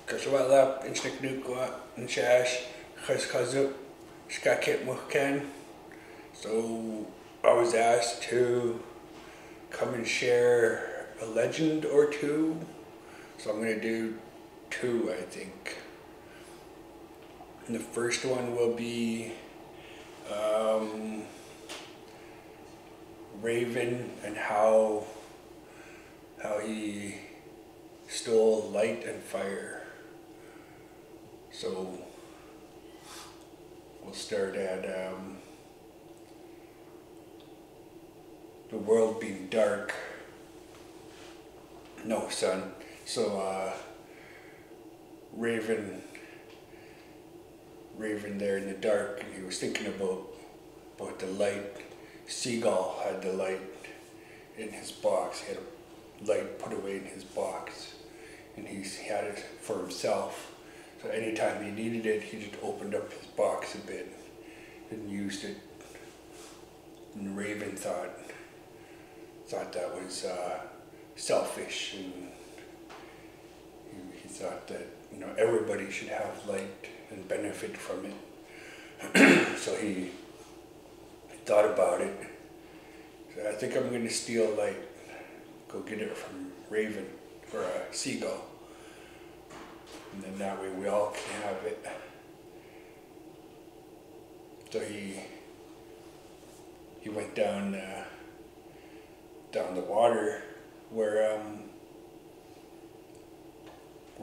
Kaswala Insniknukwa Nshash Kaskazu Skakit Muhkan. So I was asked to come and share a legend or two. So I'm gonna do two, I think. And the first one will be Raven and how he stole light and fire. So we'll start at the world being dark. No, son. So Raven there in the dark, and he was thinking about the light. Seagull had the light in his box. He had a light put away in his box, and he had it for himself. So anytime he needed it, he just opened up his box a bit and used it. And Raven thought that was selfish, and he thought that everybody should have light and benefit from it. So he thought about it. So I think I'm going to steal light. Go get it from Raven or a seagull. And then that way we all can have it. So he went down the water where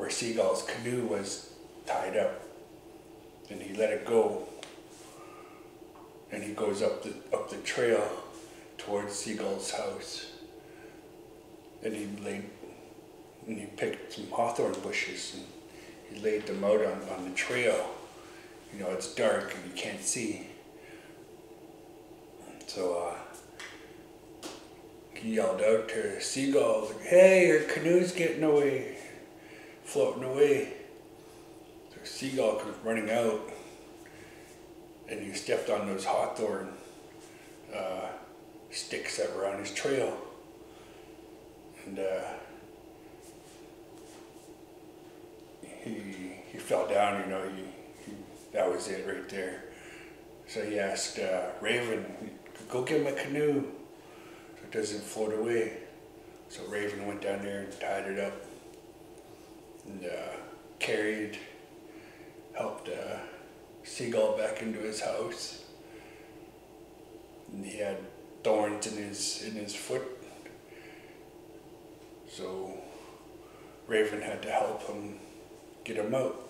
Seagull's canoe was tied up, and he let it go. And he goes up the trail towards Seagull's house. And he picked some hawthorn bushes and he laid them out on the trail. It's dark and you can't see. So he yelled out to Seagull, like, "Hey, your canoe's getting away, floating away." So Seagull comes running out, and he stepped on those hawthorn sticks that were on his trail. And he fell down, that was it right there. So he asked Raven, "Go get my canoe so it doesn't float away." So Raven went down there and tied it up and helped Seagull back into his house. And he had thorns in his foot. So Raven had to help him get him out.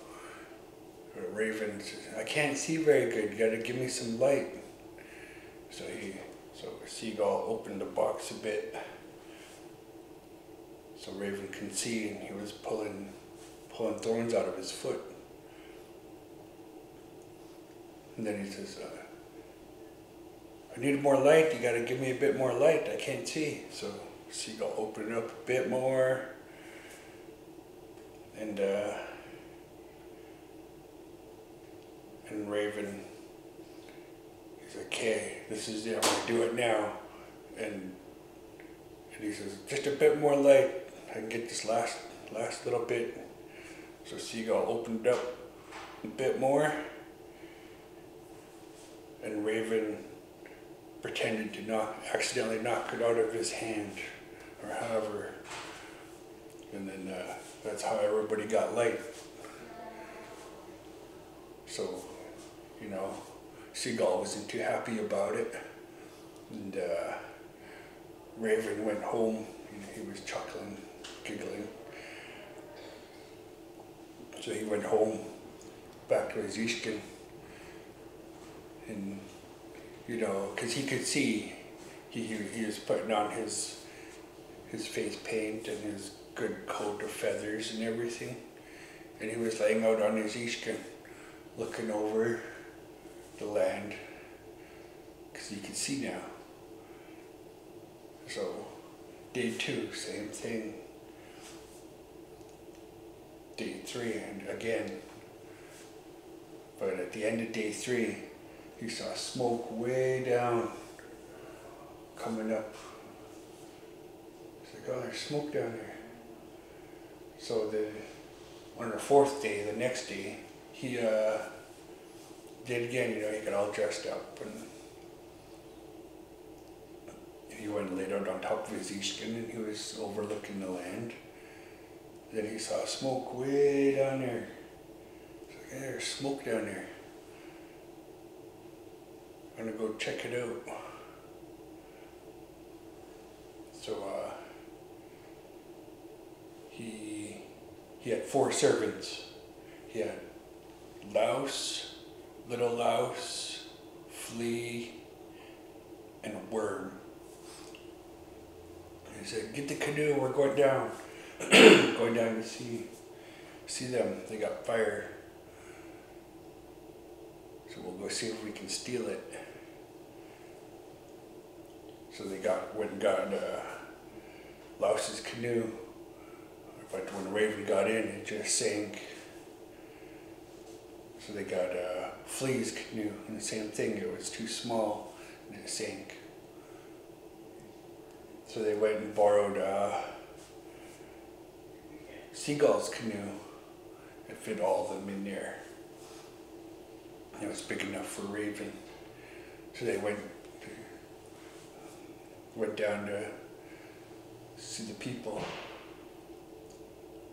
Raven says, "I can't see very good, you gotta give me some light." So Seagull opened the box a bit so Raven can see, and he was pulling thorns out of his foot. And then he says, "I need more light, you gotta give me a bit more light, I can't see." So Seagull opened it up a bit more, and Raven, he's like, "Okay, this is it, I'm gonna do it now." And he says, "Just a bit more light, I can get this last little bit." So Seagull opened it up a bit more, and Raven pretended to accidentally knock it out of his hand, or however. And then that's how everybody got light. So, Seagull wasn't too happy about it. And Raven went home, he was chuckling, giggling. So he went home, back to his Ishkin. And, because he could see, he was putting on his face paint and his good coat of feathers and everything. And he was laying out on his Ishkin, looking over the land, because he could see now. So, day 2, same thing. Day 3, and again. But at the end of day 3, he saw smoke way down, coming up. He's like, "Oh, there's smoke down there." So on the fourth day, the next day, he did again, you know, he got all dressed up and he went and laid out on top of his Ishkin and he was overlooking the land. Then he saw smoke way down there. He's like, hey, there's smoke down there. I'm gonna go check it out. So he had 4 servants. He had louse, little louse, flea, and a worm. And he said, get the canoe, we're going down. Going down to see them. They got fire. So we'll go see if we can steal it. So they went and got Louse's canoe. But when Raven got in, it just sank. So they got Flea's canoe, and the same thing, it was too small, and it sank. So they went and borrowed Seagull's canoe. It fit all of them in there. It was big enough for Raven. So they went down to see the people.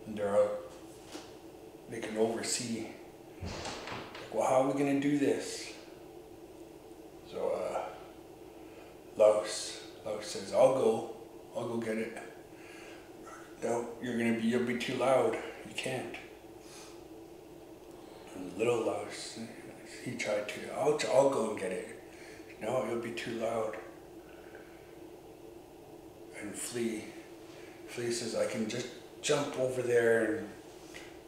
And they're out, they can oversee. Like, well, how are we gonna do this? So Louse says, I'll go get it. No, you'll be too loud. You can't. And little Louse, he tried to, I'll go and get it. No, it'll be too loud. And Flea says, I can just jump over there and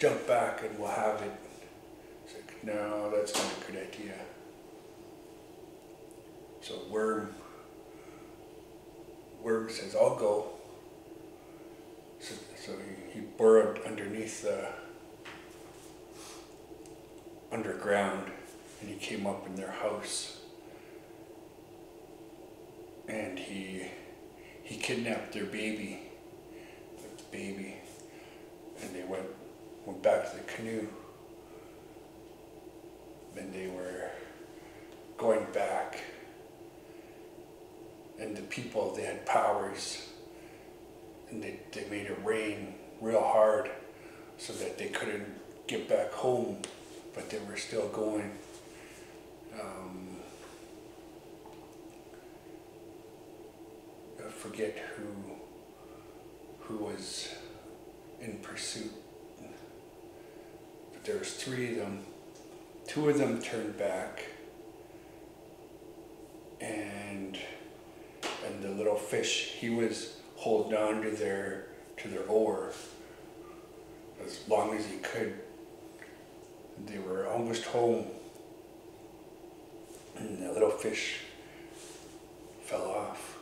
jump back and we'll have it. It's like, no, that's not a good idea. So Worm says, I'll go. So he burrowed underneath the underground and he came up in their house. And he kidnapped their baby. And they went back to the canoe. And they were going back. And the people, they had powers. And they made it rain real hard so that they couldn't get back home, but they were still going. I forget who was in pursuit, but there was 3 of them. 2 of them turned back, and the little fish, he was holding on to their oar as long as he could. They were almost home, and the little fish fell off,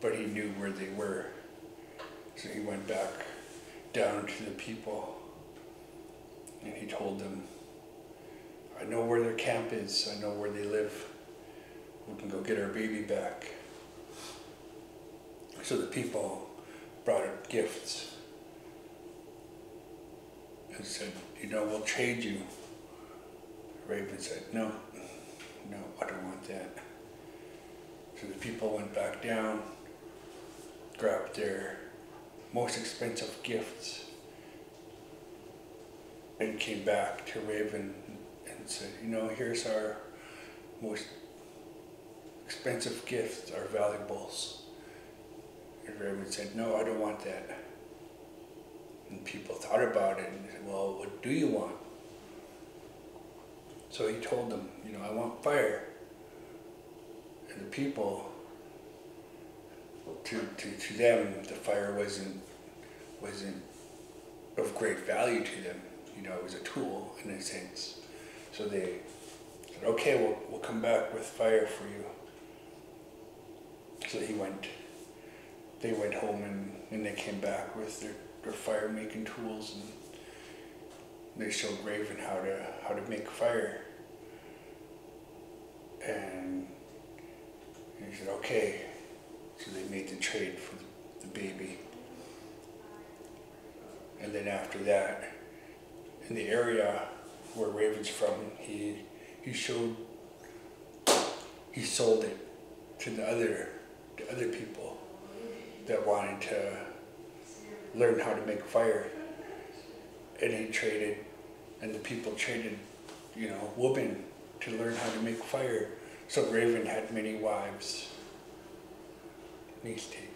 but he knew where they were. So he went back down to the people and he told them, I know where their camp is, I know where they live. We can go get our baby back. So the people brought up gifts and said, you know, we'll trade you. Raven said, no, I don't want that. So the people went back down, grabbed their most expensive gifts, and came back to Raven and said, you know, here's our most expensive gifts, our valuables. And Raven said, no, I don't want that. And people thought about it and said, well, what do you want? So he told them, you know, I want fire. And the people, to them, the fire wasn't of great value to them. You know, it was a tool in a sense. So they said, okay, we'll come back with fire for you. So they went home and they came back with their fire making tools, and they showed Raven how to make fire. And he said, okay. So they made the trade for the baby. And then after that, in the area where Raven's from, he sold it to the other people that wanted to learn how to make fire, and the people traded, women to learn how to make fire. So Raven had many wives. Nice tape.